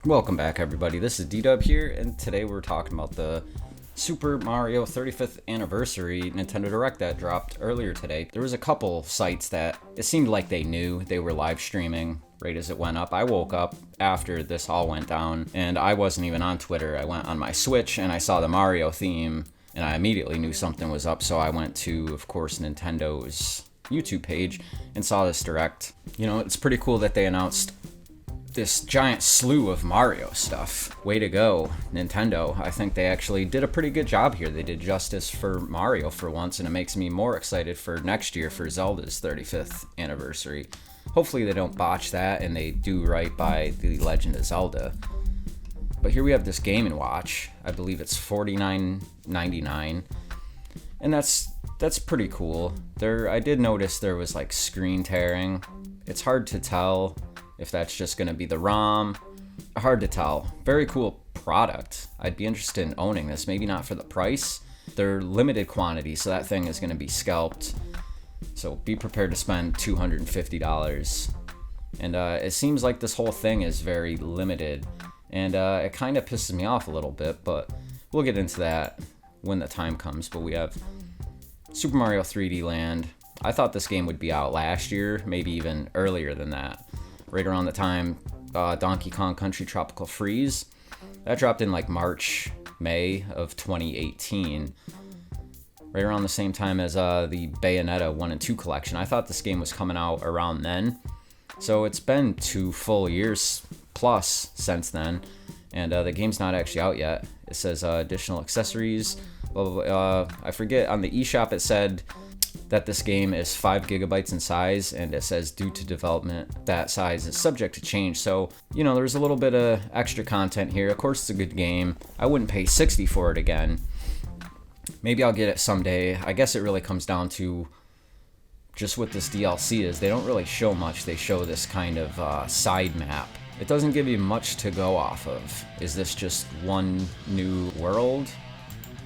Welcome back, everybody. This is D-Dub here, and today we're talking about the Super Mario 35th Anniversary Nintendo Direct that dropped earlier today. There was a couple sites that it seemed like they knew they were live streaming right as it went up. I woke up after this all went down, and I wasn't even on Twitter. I went on my Switch, and I saw the Mario theme, and I immediately knew something was up, so I went to, of course, Nintendo's YouTube page and saw this Direct. You know, it's pretty cool that they announced this giant slew of Mario stuff. Way to go, Nintendo. I think they actually did a pretty good job here. They did justice for Mario for once, and it makes me more excited for next year for Zelda's 35th anniversary. Hopefully they don't botch that and they do right by The Legend of Zelda. But here we have this Game & Watch. I believe it's $49.99. And that's pretty cool. I did notice there was like screen tearing. It's hard to tell if that's just going to be the ROM. Hard to tell. Very cool product. I'd be interested in owning this. Maybe not for the price. They're limited quantity, so that thing is going to be scalped. So be prepared to spend $250. And it seems like this whole thing is very limited. And it kind of pisses me off a little bit, but we'll get into that when the time comes. But we have Super Mario 3D Land. I thought this game would be out last year, maybe even earlier than that. Right around the time Donkey Kong Country Tropical Freeze. That dropped in like March, May of 2018. Right around the same time as the Bayonetta 1 and 2 collection. I thought this game was coming out around then. So it's been 2 full years plus since then. And the game's not actually out yet. It says additional accessories. Blah, blah, blah. I forget, on the eShop it said that this game is 5 gigabytes in size, and it says due to development that size is subject to change. So, you know, there's a little bit of extra content here. Of course it's a good game. I wouldn't pay $60 for it again. Maybe I'll get it someday. I guess it really comes down to just what this DLC is. They don't really show much. They show this kind of side map. It doesn't give you much to go off of. Is this just one new world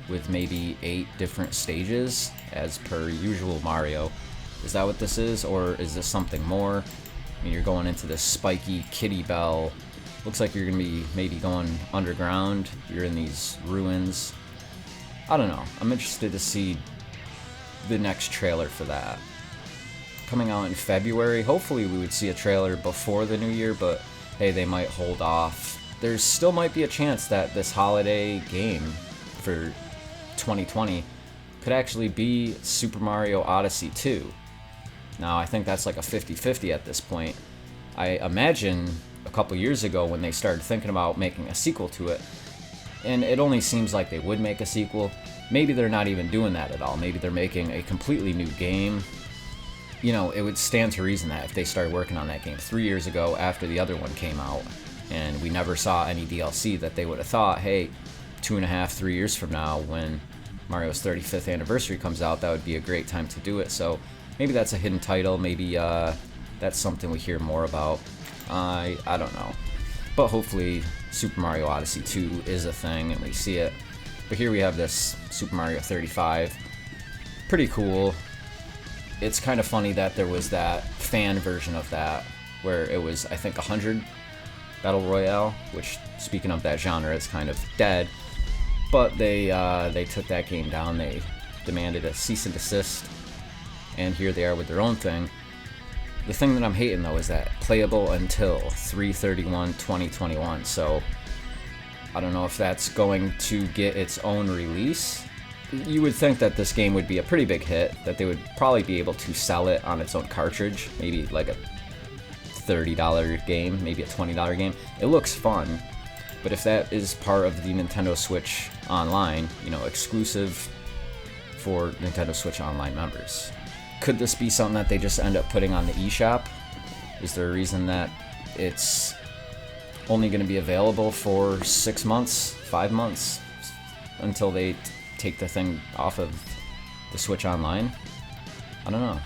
with maybe 8 different stages as per usual Mario? Is that what this is, or is this something more? I mean, you're going into this spiky Kitty Bell. Looks like you're gonna be maybe going underground. You're in these ruins. I don't know. I'm interested to see the next trailer for that. Coming out in February. Hopefully we would see a trailer before the new year, but hey, they might hold off. There still might be a chance that this holiday game for 2020 could actually be Super Mario Odyssey 2. Now, I think that's like a 50-50 at this point. I imagine a couple years ago when they started thinking about making a sequel to it, and it only seems like they would make a sequel, maybe they're not even doing that at all. Maybe they're making a completely new game. You know, it would stand to reason that if they started working on that game 3 years ago after the other one came out, and we never saw any DLC, that they would have thought, hey, 2.5, 3 years from now when Mario's 35th anniversary comes out, that would be a great time to do it. So maybe that's a hidden title. Maybe that's something we hear more about. I don't know. But hopefully Super Mario Odyssey 2 is a thing and we see it. But here we have this Super Mario 35. Pretty cool. It's kind of funny that there was that fan version of that where it was, I think, 100 Battle Royale, which, speaking of that genre, is kind of dead. But they took that game down. They demanded a cease and desist, and here they are with their own thing. The thing that I'm hating, though, is that playable until 3/31/2021. So I don't know if that's going to get its own release. You would think that this game would be a pretty big hit, that they would probably be able to sell it on its own cartridge, maybe like a $30 game, maybe a $20 game. It looks fun. But if that is part of the Nintendo Switch Online, you know, exclusive for Nintendo Switch Online members, could this be something that they just end up putting on the eShop? Is there a reason that it's only going to be available for 6 months, 5 months, until they take the thing off of the Switch Online? I don't know.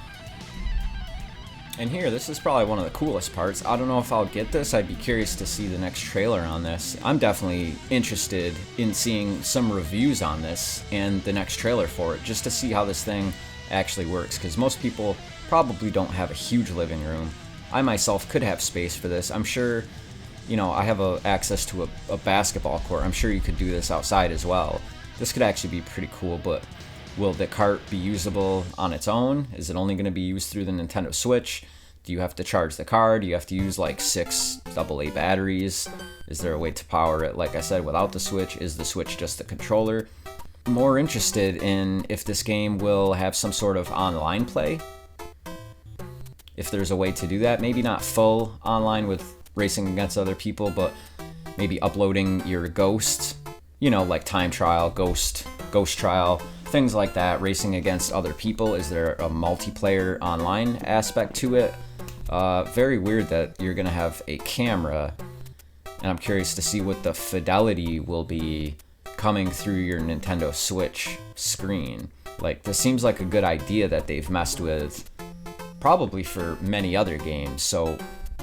And here, this is probably one of the coolest parts. I don't know if I'll get this. I'd be curious to see the next trailer on this. I'm definitely interested in seeing some reviews on this and the next trailer for it, just to see how this thing actually works, because most people probably don't have a huge living room. I myself could have space for this. I'm sure I have access to a basketball court. I'm sure you could do this outside as well. This could actually be pretty cool, but will the cart be usable on its own? Is it only going to be used through the Nintendo Switch? Do you have to charge the card? Do you have to use like 6 AA batteries? Is there a way to power it, like I said, without the Switch? Is the Switch just the controller? More interested in if this game will have some sort of online play. If there's a way to do that, maybe not full online with racing against other people, but maybe uploading your ghost, like time trial, ghost trial, things like that, racing against other people. Is there a multiplayer online aspect to it? Very weird that you're gonna have a camera, and I'm curious to see what the fidelity will be coming through your Nintendo Switch screen. Like, this seems like a good idea that they've messed with probably for many other games, so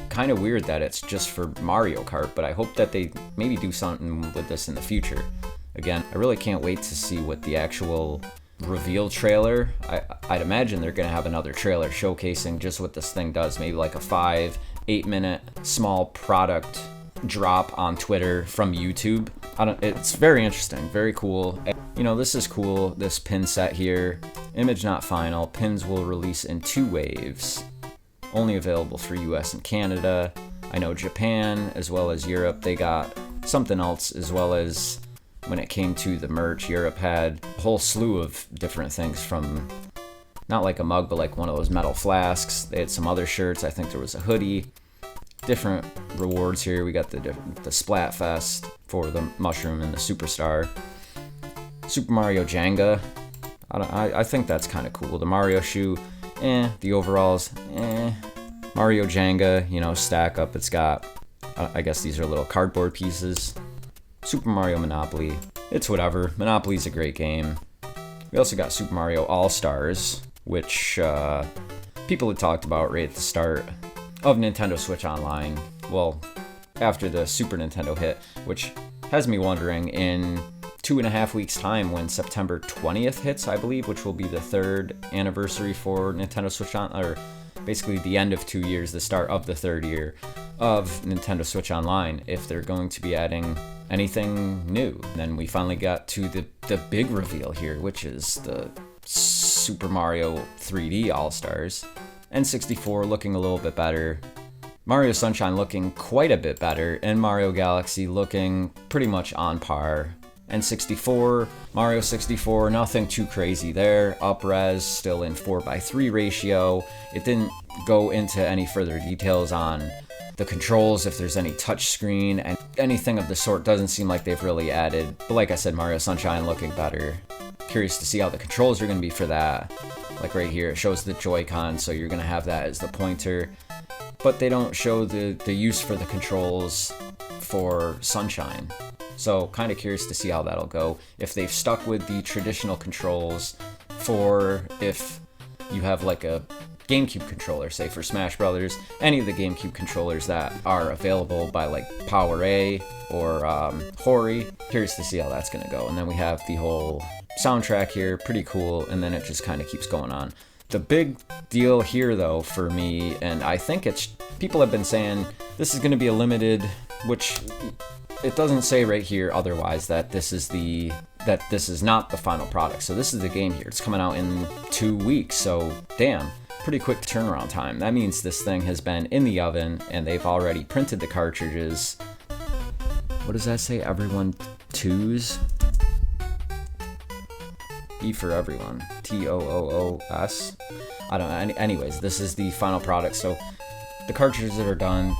kind of weird that it's just for Mario Kart, but I hope that they maybe do something with this in the future. Again, I really can't wait to see what the actual reveal trailer. I'd imagine they're gonna have another trailer showcasing just what this thing does, maybe like a 5-8 minute small product drop on Twitter from YouTube. It's very interesting, very cool. This is cool, this pin set here. Image not final. Pins will release in 2 waves. Only available for US and Canada. I know Japan as well as Europe, they got something else, as well as when it came to the merch, Europe had a whole slew of different things, from not like a mug, but like one of those metal flasks. They had some other shirts. I think there was a hoodie. Different rewards here. We got the Splatfest for the Mushroom and the Superstar. Super Mario Jenga. I think that's kind of cool. The Mario shoe, the overalls, Mario Jenga, stack up. It's got, I guess these are little cardboard pieces. Super Mario Monopoly. It's whatever. Monopoly's a great game. We also got Super Mario All-Stars, which people had talked about right at the start of Nintendo Switch Online. Well, after the Super Nintendo hit, which has me wondering, in 2.5 weeks' time, when September 20th hits, I believe, which will be the 3rd anniversary for Nintendo Switch or basically the end of 2 years, the start of the 3rd year of Nintendo Switch Online, if they're going to be adding anything new. And then we finally got to the big reveal here, which is the Super Mario 3D All-Stars. N64 looking a little bit better, Mario Sunshine looking quite a bit better, and Mario Galaxy looking pretty much on par. N64, Mario 64, nothing too crazy there. Up-res, still in 4:3 ratio. It didn't go into any further details on the controls, if there's any touchscreen, and anything of the sort. Doesn't seem like they've really added. But like I said, Mario Sunshine looking better. Curious to see how the controls are going to be for that. Like right here, it shows the Joy-Con, so you're going to have that as the pointer. But they don't show the use for the controls for Sunshine. So kind of curious to see how that'll go. If they've stuck with the traditional controls for if you have like a GameCube controller, say for Smash Brothers, any of the GameCube controllers that are available by like PowerA or Hori. Curious to see how that's going to go. And then we have the whole soundtrack here, pretty cool, and then it just kind of keeps going on. The big deal here though for me, and I think people have been saying this is going to be a limited, which it doesn't say right here otherwise that this is not the final product. So this is the game here. It's coming out in 2 weeks, so damn, pretty quick turnaround time. That means this thing has been in the oven and they've already printed the cartridges. What does that say? Everyone twos? E for everyone. TOOOS. I don't know. Anyways, this is the final product. So the cartridges are done.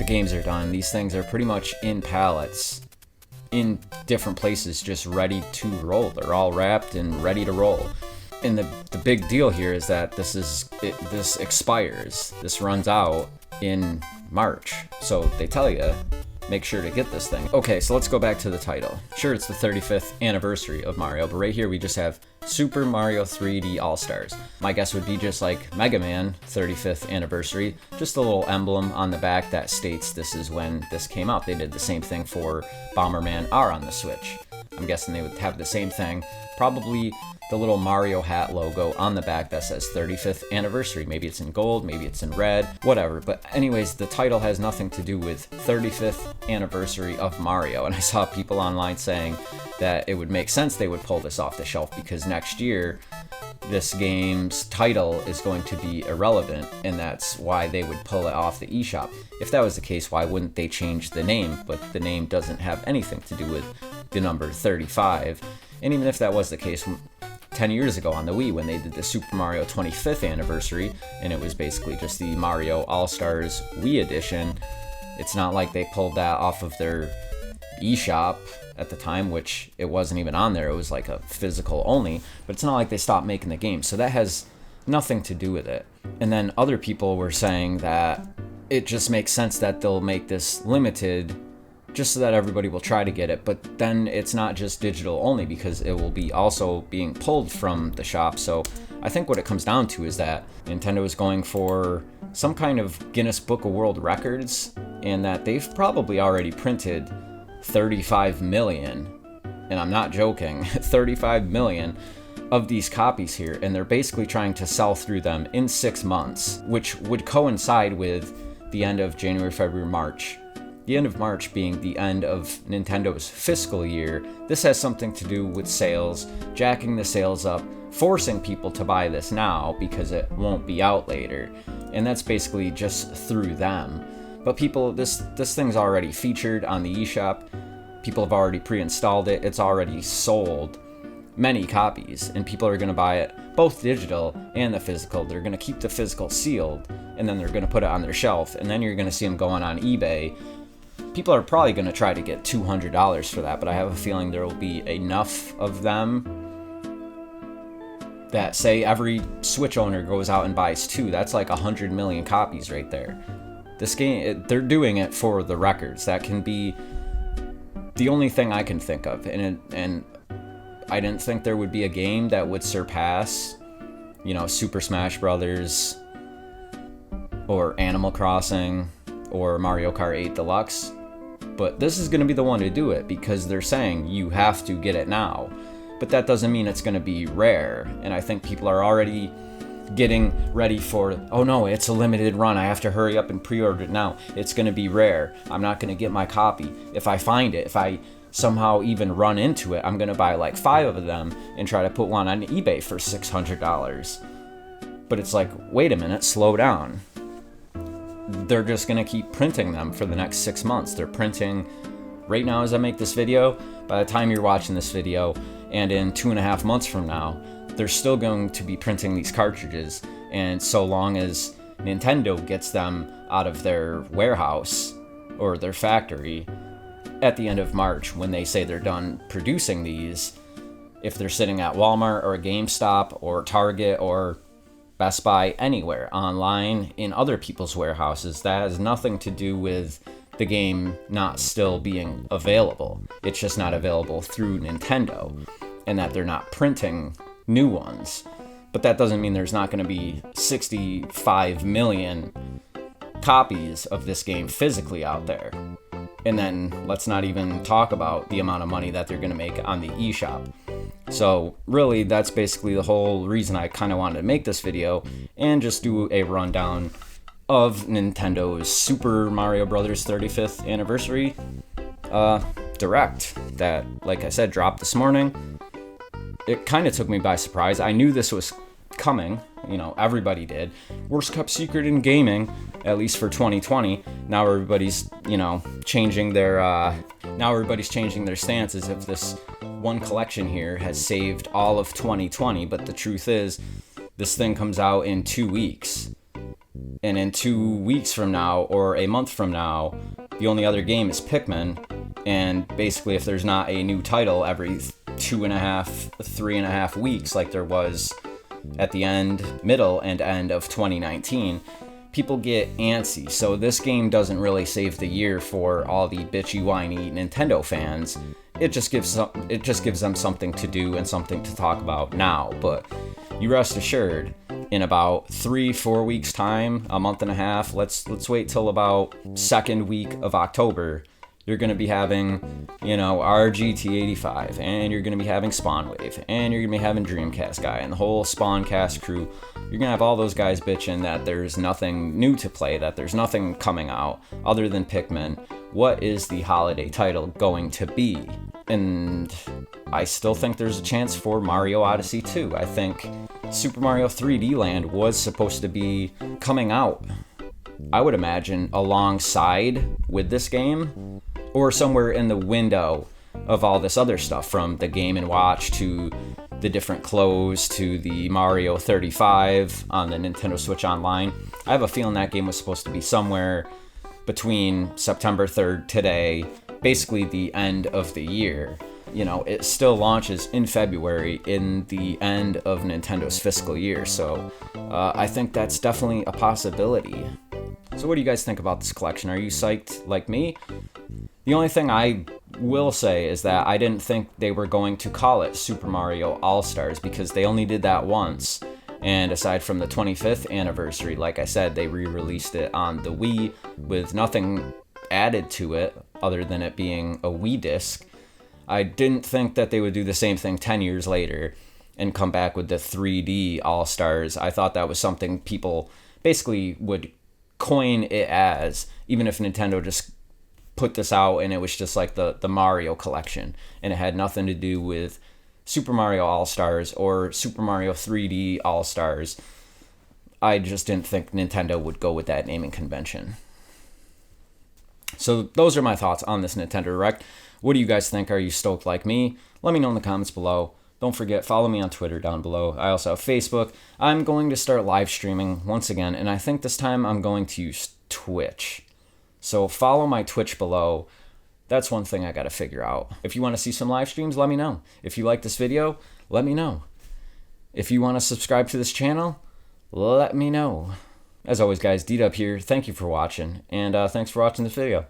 The games are done. These things are pretty much in pallets, in different places, just ready to roll. They're all wrapped and ready to roll. And the big deal here is that this expires. This runs out in March. So they tell you, make sure to get this thing. Okay, so let's go back to the title. Sure, it's the 35th anniversary of Mario, but right here we just have Super Mario 3D All-Stars. My guess would be just like Mega Man 35th anniversary, just a little emblem on the back that states this is when this came out. They did the same thing for Bomberman R on the Switch. I'm guessing they would have the same thing. Probably the little Mario hat logo on the back that says 35th anniversary. Maybe it's in gold, maybe it's in red, whatever. But anyways, the title has nothing to do with 35th anniversary of Mario. And I saw people online saying that it would make sense they would pull this off the shelf because next year this game's title is going to be irrelevant, and that's why they would pull it off the eShop. If that was the case, why wouldn't they change the name? But the name doesn't have anything to do with the number 35. And even if that was the case, 10 years ago on the Wii when they did the Super Mario 25th anniversary, and it was basically just the Mario All-Stars Wii edition, it's not like they pulled that off of their eShop at the time, which it wasn't even on there. It was like a physical only, but it's not like they stopped making the game. So that has nothing to do with it. And then other people were saying that it just makes sense that they'll make this limited just so that everybody will try to get it, but then it's not just digital only because it will be also being pulled from the shop. So I think what it comes down to is that Nintendo is going for some kind of Guinness Book of World Records, and that they've probably already printed 35 million, and I'm not joking, 35 million of these copies here, and they're basically trying to sell through them in 6 months, which would coincide with the end of January, February, March. The end of March being the end of Nintendo's fiscal year. This has something to do with sales, jacking the sales up, forcing people to buy this now because it won't be out later. And that's basically just through them. But people, this thing's already featured on the eShop. People have already pre-installed it. It's already sold many copies, and people are going to buy it, both digital and the physical. They're going to keep the physical sealed, and then they're going to put it on their shelf, and then you're going to see them going on eBay. People are probably going to try to get $200 for that, but I have a feeling there will be enough of them that, say, every Switch owner goes out and buys 2. That's like 100 million copies right there. This game, they're doing it for the records. That can be the only thing I can think of. And I didn't think there would be a game that would surpass, Super Smash Brothers or Animal Crossing or Mario Kart 8 Deluxe. But this is going to be the one to do it because they're saying you have to get it now. But that doesn't mean it's going to be rare. And I think people are already getting ready for, oh no, it's a limited run. I have to hurry up and pre-order it now. It's going to be rare. I'm not going to get my copy. If I find it, if I somehow even run into it, I'm going to buy like 5 of them and try to put one on eBay for $600. But it's like, wait a minute, slow down. They're just going to keep printing them for the next 6 months. They're printing right now as I make this video. By the time you're watching this video, and in 2.5 months from now, they're still going to be printing these cartridges. And so long as Nintendo gets them out of their warehouse or their factory at the end of March, when they say they're done producing these, if they're sitting at Walmart or GameStop or Target or Best Buy, anywhere, online, in other people's warehouses, that has nothing to do with the game not still being available. It's just not available through Nintendo, and that they're not printing new ones. But that doesn't mean there's not going to be 65 million copies of this game physically out there. And then let's not even talk about the amount of money that they're going to make on the eShop. So really, that's basically the whole reason I kind of wanted to make this video and just do a rundown of Nintendo's Super Mario Bros. 35th anniversary Direct that, like I said, dropped this morning. It kind of took me by surprise. I knew this was coming, everybody did. Worst kept secret in gaming, at least for 2020. Now everybody's, changing their stance as if this one collection here has saved all of 2020, but the truth is, this thing comes out in 2 weeks. And in 2 weeks from now, or a month from now, the only other game is Pikmin. And basically, if there's not a new title every 3.5 weeks, like there was at the middle and end of 2019, people get antsy. So this game doesn't really save the year for all the bitchy, whiny Nintendo fans. It just gives them something to do and something to talk about now. But you rest assured, in about 3-4 weeks time, a month and a half, let's wait till about second week of October, you're going to be having, RGT85, and you're going to be having Spawnwave, and you're going to be having Dreamcast Guy, and the whole Spawncast crew. You're going to have all those guys bitching that there's nothing new to play, that there's nothing coming out other than Pikmin. What is the holiday title going to be? And I still think there's a chance for Mario Odyssey 2. I think Super Mario 3D Land was supposed to be coming out, I would imagine, alongside with this game, or somewhere in the window of all this other stuff, from the Game & Watch to the different clothes to the Mario 35 on the Nintendo Switch Online. I have a feeling that game was supposed to be somewhere between September 3rd today, basically the end of the year. It still launches in February, in the end of Nintendo's fiscal year, so I think that's definitely a possibility. So what do you guys think about this collection? Are you psyched like me? The only thing I will say is that I didn't think they were going to call it Super Mario All-Stars, because they only did that once. And aside from the 25th anniversary, like I said, they re-released it on the Wii with nothing added to it other than it being a Wii disc. I didn't think that they would do the same thing 10 years later and come back with the 3D All-Stars. I thought that was something people basically would coin it as, even if Nintendo just put this out and it was just like the Mario collection and it had nothing to do with Super Mario All-Stars or Super Mario 3D All-Stars. I just didn't think Nintendo would go with that naming convention. So those are my thoughts on this Nintendo Direct. What do you guys think? Are you stoked like me? Let me know in the comments below. Don't forget, follow me on Twitter down below. I also have Facebook. I'm going to start live streaming once again, and I think this time I'm going to use Twitch. So follow my Twitch below. That's one thing I got to figure out. If you want to see some live streams, let me know. If you like this video, let me know. If you want to subscribe to this channel, let me know. As always, guys, D-Dub here. Thank you for watching, and thanks for watching this video.